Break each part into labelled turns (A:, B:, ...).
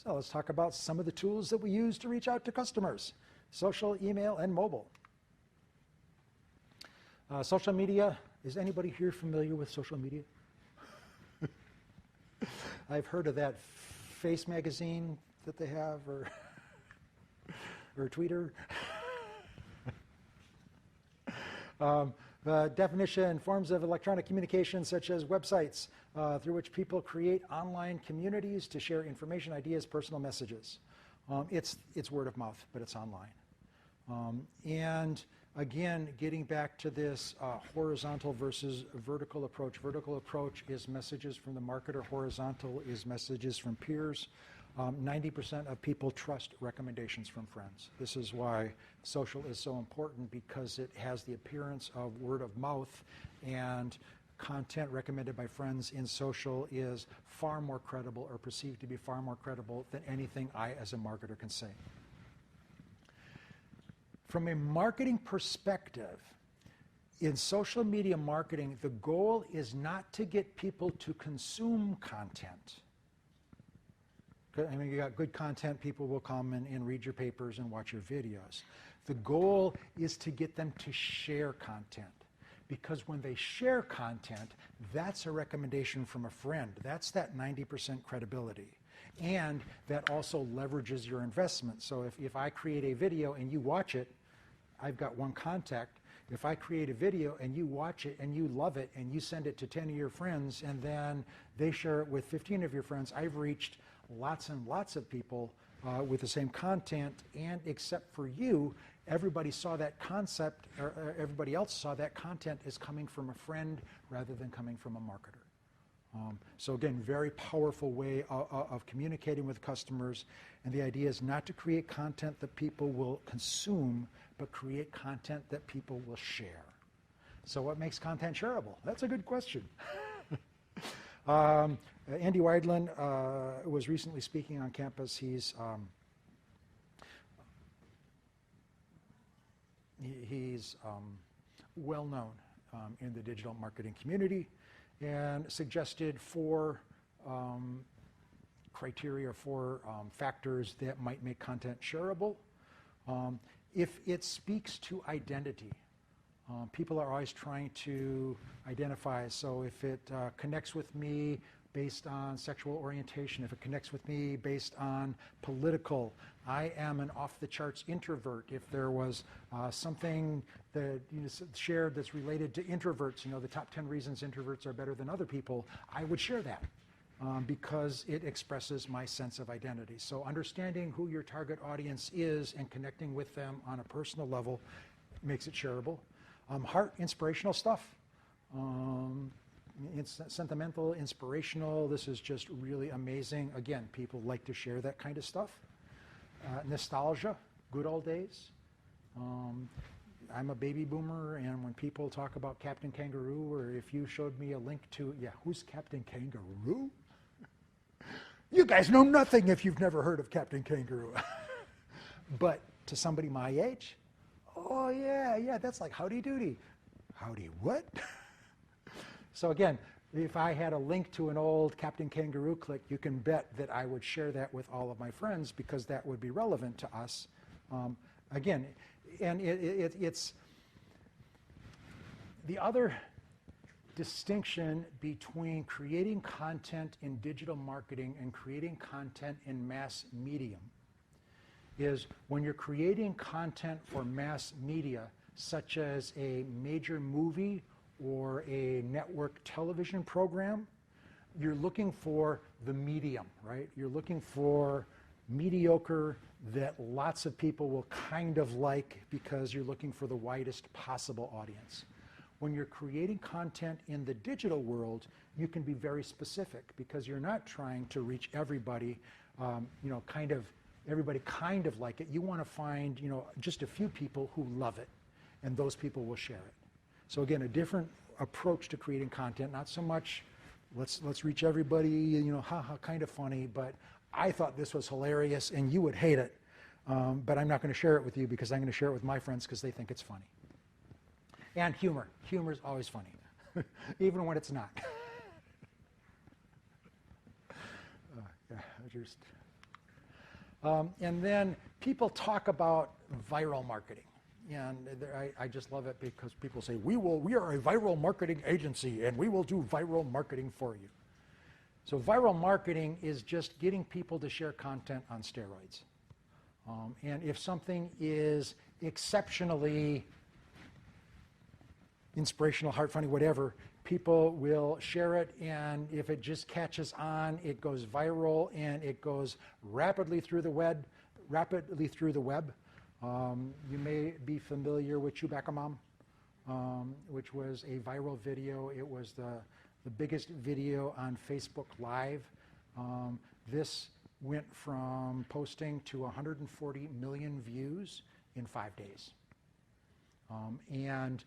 A: So let's talk about some of the tools that we use to reach out to customers. Social, email, and mobile. Social media, is anybody here familiar with social media? I've heard of that Face magazine that they have, or Twitter. The definition, forms of electronic communication such as websites through which people create online communities to share information, ideas, personal messages. It's word of mouth, but it's online. And again, getting back to this horizontal versus vertical approach. Vertical approach is messages from the marketer. Horizontal is messages from peers. 90% of people trust recommendations from friends. This is why social is so important, because it has the appearance of word of mouth, and content recommended by friends in social is far more credible, or perceived to be far more credible, than anything I as a marketer can say. From a marketing perspective, in social media marketing, the goal is not to get people to consume content. I mean, you got good content, people will come and read your papers and watch your videos. The goal is to get them to share content, because when they share content, that's a recommendation from a friend. That's that 90% credibility. And that also leverages your investment. So if I create a video and you watch it, I've got one contact. If I create a video and you watch it and you love it and you send it to 10 of your friends and then they share it with 15 of your friends, I've reached lots and lots of people with the same content, and except for you, everybody saw that concept, or everybody else saw that content as coming from a friend rather than coming from a marketer. So again, very powerful way of communicating with customers, and the idea is not to create content that people will consume, but create content that people will share. So what makes content shareable? That's a good question. Andy Weidland was recently speaking on campus. He's well known in the digital marketing community, and suggested 4 criteria, 4 factors that might make content shareable. If it speaks to identity, people are always trying to identify. So if it connects with me based on sexual orientation, if it connects with me based on political, I am an off-the-charts introvert. If there was something that shared that's related to introverts, the top 10 reasons introverts are better than other people, I would share that because it expresses my sense of identity. So understanding who your target audience is and connecting with them on a personal level makes it shareable. Heart, inspirational stuff. It's sentimental, inspirational. This is just really amazing. Again, people like to share that kind of stuff. Nostalgia, good old days. I'm a baby boomer, and when people talk about Captain Kangaroo, or if you showed me a link to, who's Captain Kangaroo? You guys know nothing if you've never heard of Captain Kangaroo. But to somebody my age, oh yeah, that's like Howdy Doody. Howdy what? So again, if I had a link to an old Captain Kangaroo clip, you can bet that I would share that with all of my friends, because that would be relevant to us. Again, and it's the other distinction between creating content in digital marketing and creating content in mass medium is when you're creating content for mass media, such as a major movie or a network television program, you're looking for the medium, right? You're looking for mediocre that lots of people will kind of like, because you're looking for the widest possible audience. When you're creating content in the digital world, you can be very specific, because you're not trying to reach everybody, everybody kind of like it. You want to find, just a few people who love it, and those people will share it. So again, a different approach to creating content, not so much let's reach everybody, kind of funny, but I thought this was hilarious and you would hate it, but I'm not going to share it with you because I'm going to share it with my friends because they think it's funny. And humor. Humor is always funny, even when it's not. And then people talk about viral marketing. And I just love it because people say, we are a viral marketing agency and we will do viral marketing for you. So viral marketing is just getting people to share content on steroids. And if something is exceptionally inspirational, heart funny, whatever, people will share it, and if it just catches on, it goes viral and it goes rapidly through the web. You may be familiar with Chewbacca Mom, which was a viral video. It was the biggest video on Facebook Live. This went from posting to 140 million views in 5 days. And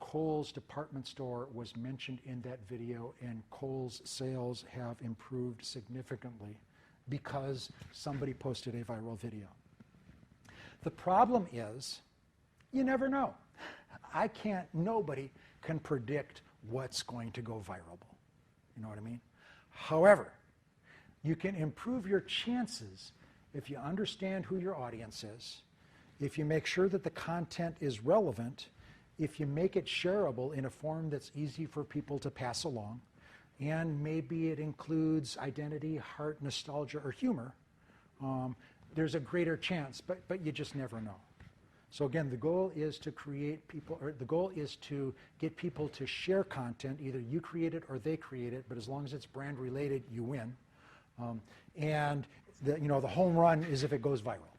A: Kohl's department store was mentioned in that video, and Kohl's sales have improved significantly because somebody posted a viral video. The problem is, you never know. Nobody can predict what's going to go viral. You know what I mean? However, you can improve your chances if you understand who your audience is, if you make sure that the content is relevant, if you make it shareable in a form that's easy for people to pass along, and maybe it includes identity, heart, nostalgia, or humor, there's a greater chance, but you just never know. So again, the goal is to get people to share content. Either you create it or they create it, but as long as it's brand related, you win. And the home run is if it goes viral.